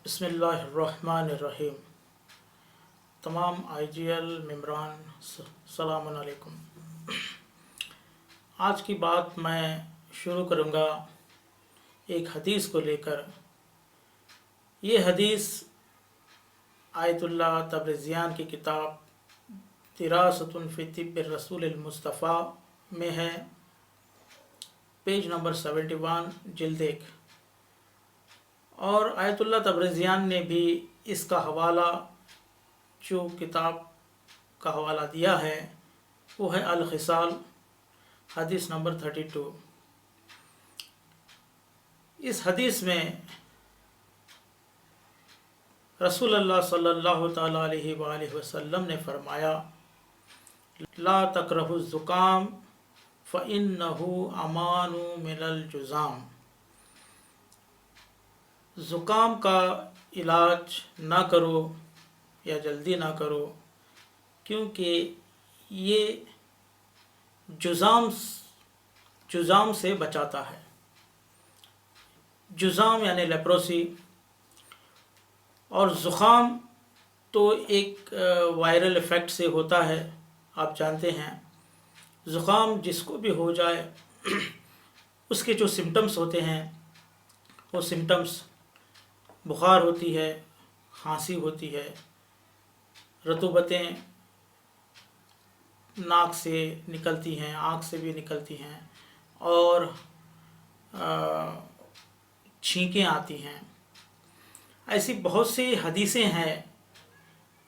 बिस्मिल्लाहिर्रहमानिर्रहीम। तमाम IGL मेम्बरान सलाम अलैकुम। आज की बात मैं शुरू करूँगा एक हदीस को लेकर। ये हदीस आयतुल्लाह तब्रिज़ियान की किताब दिरासतुन फ़ी तिब्बि रसूलिल मुस्तफ़ा में है, पेज नंबर 71, जिल्द 1। और आयतुल्लाह तब्रिज़ियान ने भी इसका हवाला, जो किताब का हवाला दिया है वो है अल-खिसाल, हदीस नंबर 32। इस हदीस में रसूलुल्लाह सल्लल्लाहु तआला अलैहि वसल्लम ने फरमाया, ला तकरहु ज़ुकाम फ़इन्नहु अमानु मिनल जुज़ाम। ज़ुकाम का इलाज ना करो या जल्दी ना करो, क्योंकि ये जुज़ाम से बचाता है। जुज़ाम यानी लेप्रोसी, और ज़ुकाम तो एक वायरल इफ़ेक्ट से होता है, आप जानते हैं। ज़ुकाम जिसको भी हो जाए उसके जो सिम्टम्स होते हैं वो सिम्टम्स बुखार होती है, खांसी होती है, रतूबतें नाक से निकलती हैं, आँख से भी निकलती हैं, और छींकें आती हैं। ऐसी बहुत सी हदीसें हैं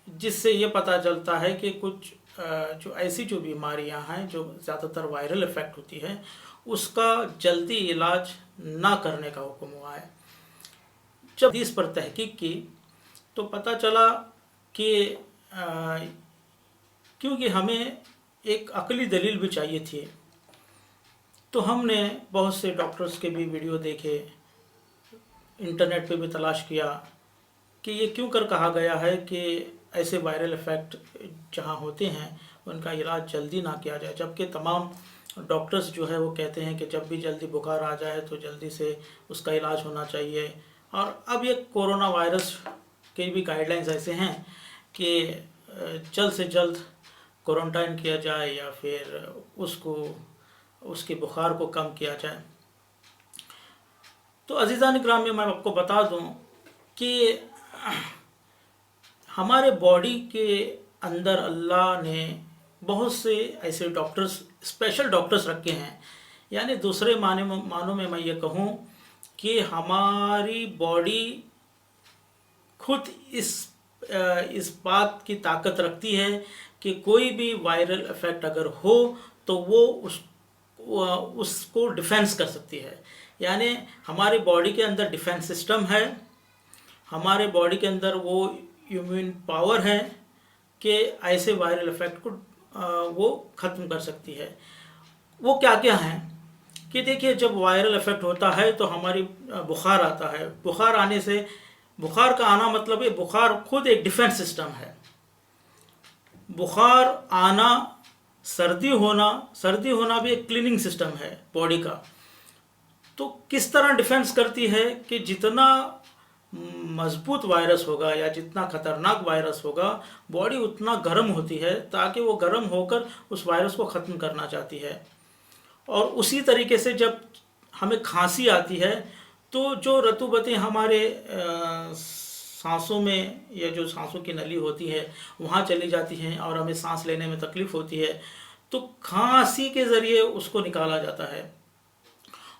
जिससे ये पता चलता है कि कुछ जो ऐसी जो बीमारियां हैं जो ज़्यादातर वायरल इफ़ेक्ट होती है, उसका जल्दी इलाज ना करने का हुक्म हुआ है। जब इस पर तहकीक की तो पता चला कि क्योंकि हमें एक अकली दलील भी चाहिए थी, तो हमने बहुत से डॉक्टर्स के भी वीडियो देखे, इंटरनेट पे भी तलाश किया कि ये क्यों कर कहा गया है कि ऐसे वायरल इफ़ेक्ट जहाँ होते हैं उनका इलाज जल्दी ना किया जाए, जबकि तमाम डॉक्टर्स जो है वो कहते हैं कि जब भी जल्दी बुखार आ जाए तो जल्दी से उसका इलाज होना चाहिए। और अब ये कोरोना वायरस के भी गाइडलाइंस ऐसे हैं कि जल्द से जल्द क्वारंटाइन किया जाए या फिर उसके बुखार को कम किया जाए। तो अज़ीज़ान इकराम में मैं आपको बता दूं कि हमारे बॉडी के अंदर अल्लाह ने बहुत से ऐसे डॉक्टर्स, स्पेशल डॉक्टर्स रखे हैं। यानी दूसरे मानों में मैं ये कहूँ कि हमारी बॉडी खुद इस बात की ताकत रखती है कि कोई भी वायरल इफ़ेक्ट अगर हो तो वो उसको डिफेंस कर सकती है। यानी हमारी बॉडी के अंदर डिफेंस सिस्टम है, हमारे बॉडी के अंदर वो इम्यून पावर है कि ऐसे वायरल इफ़ेक्ट को वो ख़त्म कर सकती है। वो क्या क्या हैं कि देखिए, जब वायरल इफ़ेक्ट होता है तो हमारी बुखार आता है। बुखार आने से, बुखार का आना मतलब है बुखार खुद एक डिफेंस सिस्टम है। बुखार आना, सर्दी होना भी एक क्लीनिंग सिस्टम है बॉडी का। तो किस तरह डिफेंस करती है कि जितना मजबूत वायरस होगा या जितना खतरनाक वायरस होगा, बॉडी उतना गर्म होती है ताकि वो गर्म होकर उस वायरस को ख़त्म करना चाहती है। और उसी तरीके से जब हमें खांसी आती है तो जो रतूबतें हमारे सांसों में या जो सांसों की नली होती है वहाँ चली जाती हैं और हमें सांस लेने में तकलीफ़ होती है, तो खांसी के ज़रिए उसको निकाला जाता है।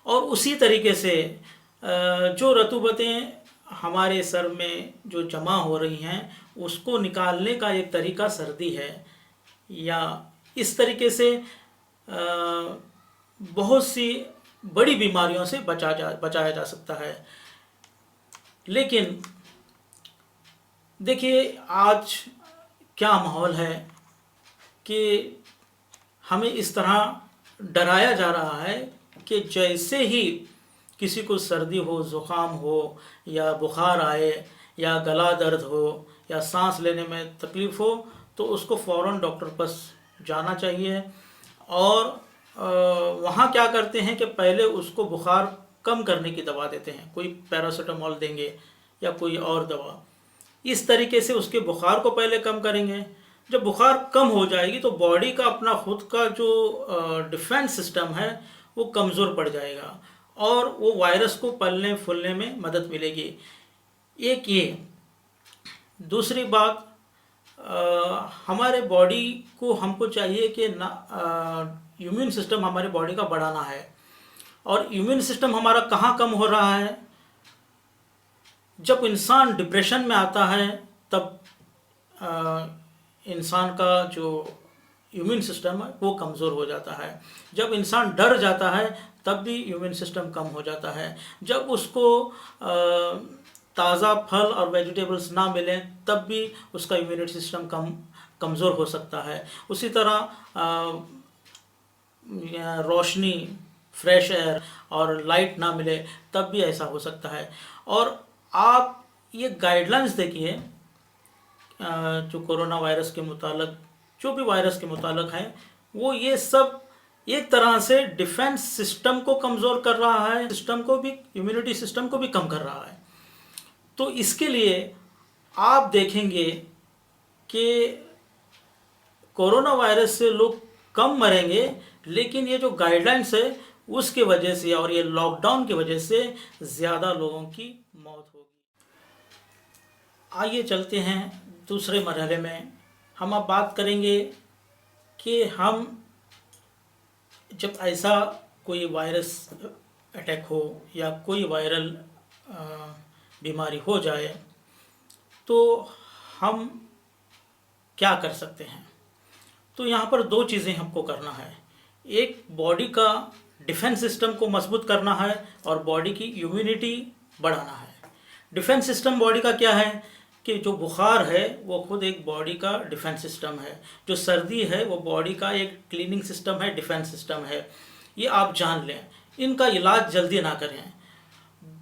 और उसी तरीके से जो रतूबतें हमारे सर में जो जमा हो रही हैं उसको निकालने का एक तरीका सर्दी है। या इस तरीके से बहुत सी बड़ी बीमारियों से बचाया जा सकता है। लेकिन देखिए, आज क्या माहौल है कि हमें इस तरह डराया जा रहा है कि जैसे ही किसी को सर्दी हो, ज़ुकाम हो या बुखार आए या गला दर्द हो या सांस लेने में तकलीफ़ हो तो उसको फ़ौरन डॉक्टर के पास जाना चाहिए। और वहाँ क्या करते हैं कि पहले उसको बुखार कम करने की दवा देते हैं, कोई पैरासीटामोल देंगे या कोई और दवा। इस तरीके से उसके बुखार को पहले कम करेंगे। जब बुखार कम हो जाएगी तो बॉडी का अपना खुद का जो डिफेंस सिस्टम है वो कमज़ोर पड़ जाएगा और वो वायरस को पलने फूलने में मदद मिलेगी। एक ये। दूसरी बात, हमारे बॉडी को हमको चाहिए कि ना इम्यून सिस्टम हमारे बॉडी का बढ़ाना है। और इम्यून सिस्टम हमारा कहाँ कम हो रहा है? जब इंसान डिप्रेशन में आता है तब इंसान का जो इम्यून सिस्टम है वो कमज़ोर हो जाता है। जब इंसान डर जाता है तब भी इम्यून सिस्टम कम हो जाता है। जब उसको ताज़ा फल और वेजिटेबल्स ना मिलें तब भी उसका इम्यूनिटी सिस्टम कमज़ोर हो सकता है। उसी तरह रोशनी, फ्रेश एयर और लाइट ना मिले तब भी ऐसा हो सकता है। और आप ये गाइडलाइंस देखिए जो कोरोना वायरस के मुतालिक, जो भी वायरस के मुतालिक हैं, वो ये सब एक तरह से डिफेंस सिस्टम को कमज़ोर कर रहा है, सिस्टम को भी, इम्यूनिटी सिस्टम को भी कम कर रहा है। तो इसके लिए आप देखेंगे कि कोरोना वायरस से लोग कम मरेंगे, लेकिन ये जो गाइडलाइंस है उसके वजह से और ये लॉकडाउन की वजह से ज़्यादा लोगों की मौत होगी। आइए चलते हैं दूसरे मरहले में। हम अब बात करेंगे कि हम जब ऐसा कोई वायरस अटैक हो या कोई वायरल बीमारी हो जाए तो हम क्या कर सकते हैं। तो यहाँ पर दो चीज़ें हमको करना है। एक, बॉडी का डिफेंस सिस्टम को मजबूत करना है और बॉडी की इम्यूनिटी बढ़ाना है। डिफेंस सिस्टम बॉडी का क्या है कि जो बुखार है वो खुद एक बॉडी का डिफेंस सिस्टम है, जो सर्दी है वो बॉडी का एक क्लीनिंग सिस्टम है, डिफेंस सिस्टम है। ये आप जान लें, इनका इलाज जल्दी ना करें।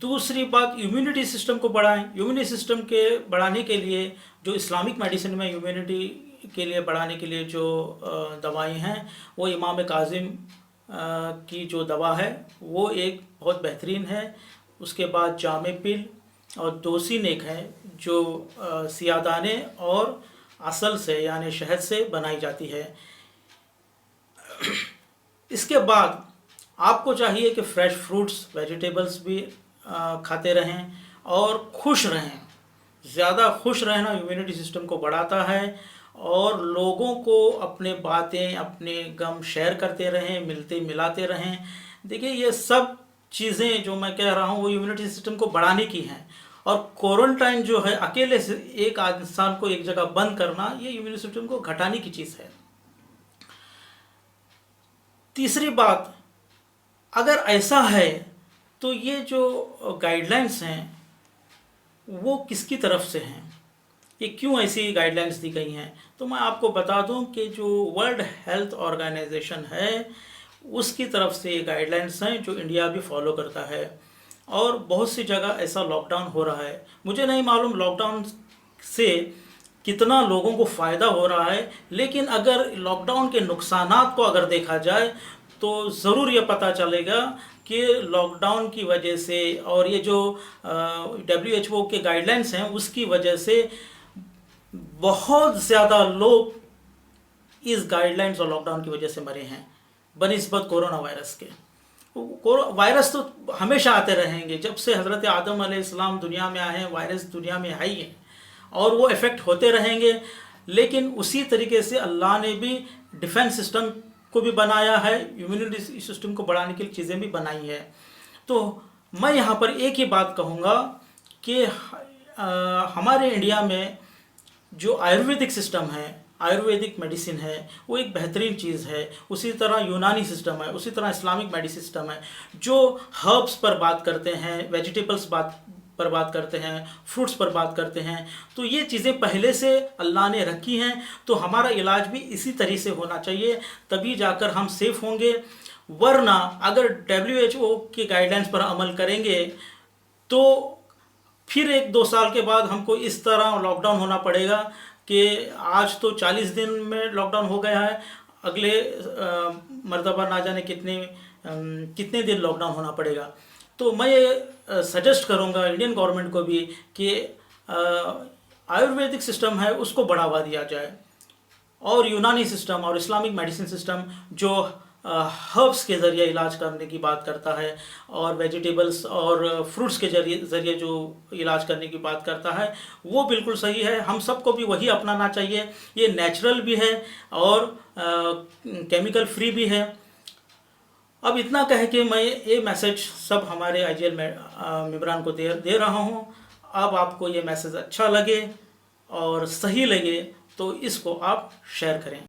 दूसरी बात, इम्यूनिटी सिस्टम को बढ़ाएं। इम्यूनिटी सिस्टम के बढ़ाने के लिए जो इस्लामिक मेडिसिन में इम्यूनिटी के लिए बढ़ाने के लिए जो दवाएं हैं, वो इमाम काजिम की जो दवा है वो एक बहुत बेहतरीन है। उसके बाद जामे पिल और दोसी नेक है जो सियादाने और असल से यानी शहद से बनाई जाती है। इसके बाद आपको चाहिए कि फ्रेश फ्रूट्स, वेजिटेबल्स भी खाते रहें और खुश रहें। ज़्यादा खुश रहना इम्यूनिटी सिस्टम को बढ़ाता है और लोगों को अपने बातें, अपने गम शेयर करते रहें, मिलते मिलाते रहें। देखिए, ये सब चीज़ें जो मैं कह रहा हूँ वो इम्यूनिटी सिस्टम को बढ़ाने की हैं। और क्वारंटाइन जो है, अकेले से एक इंसान को एक जगह बंद करना, ये इम्यूनिटी सिस्टम को घटाने की चीज़ है। तीसरी बात, अगर ऐसा है तो ये जो गाइडलाइंस हैं वो किसकी तरफ से हैं, ये क्यों ऐसी गाइडलाइंस दी गई हैं? तो मैं आपको बता दूं कि जो वर्ल्ड हेल्थ ऑर्गेनाइजेशन है उसकी तरफ से ये गाइडलाइंस हैं जो इंडिया भी फॉलो करता है। और बहुत सी जगह ऐसा लॉकडाउन हो रहा है। मुझे नहीं मालूम लॉकडाउन से कितना लोगों को फ़ायदा हो रहा है, लेकिन अगर लॉकडाउन के नुकसानात को अगर देखा जाए तो ज़रूर ये पता चलेगा कि लॉकडाउन की वजह से और ये जो WHO के गाइडलाइंस हैं उसकी वजह से बहुत ज़्यादा लोग इस गाइडलाइंस और लॉकडाउन की वजह से मरे हैं बनिस्बत कोरोना वायरस के। वायरस तो हमेशा आते रहेंगे, जब से हज़रत आदम अलैहिस्सलाम दुनिया में आए हैं वायरस दुनिया में है ही है और वो इफ़ेक्ट होते रहेंगे। लेकिन उसी तरीके से अल्लाह ने भी डिफेंस सिस्टम को भी बनाया है, इम्यूनिटी सिस्टम को बढ़ाने के लिए चीज़ें भी बनाई है। तो मैं यहाँ पर एक ही बात कहूँगा कि हमारे इंडिया में जो आयुर्वेदिक सिस्टम है, आयुर्वेदिक मेडिसिन है, वो एक बेहतरीन चीज़ है। उसी तरह यूनानी सिस्टम है, उसी तरह इस्लामिक मेडिसिन सिस्टम है जो हर्ब्स पर बात करते हैं, वेजिटेबल्स पर बात करते हैं, फ्रूट्स पर बात करते हैं। तो ये चीज़ें पहले से अल्लाह ने रखी हैं, तो हमारा इलाज भी इसी तरह से होना चाहिए, तभी जाकर हम सेफ़ होंगे। वरना अगर WHO की गाइडलाइंस पर अमल करेंगे तो फिर 1-2 साल के बाद हमको इस तरह लॉकडाउन होना पड़ेगा कि आज तो 40 दिन में लॉकडाउन हो गया है, अगले मर्तबा ना जाने कितने दिन लॉकडाउन होना पड़ेगा। तो मैं ये सजेस्ट करूँगा इंडियन गवर्नमेंट को भी कि आयुर्वेदिक सिस्टम है उसको बढ़ावा दिया जाए, और यूनानी सिस्टम और इस्लामिक मेडिसिन सिस्टम जो हर्ब्स के ज़रिए इलाज करने की बात करता है, और वेजिटेबल्स और फ्रूट्स के ज़रिए जो इलाज करने की बात करता है, वो बिल्कुल सही है। हम सबको भी वही अपनाना चाहिए। ये नेचुरल भी है और केमिकल फ्री भी है। अब इतना कह के मैं ये मैसेज सब हमारे IGL मेंबरान को दे रहा हूँ। अब आपको ये मैसेज अच्छा लगे और सही लगे तो इसको आप शेयर करें।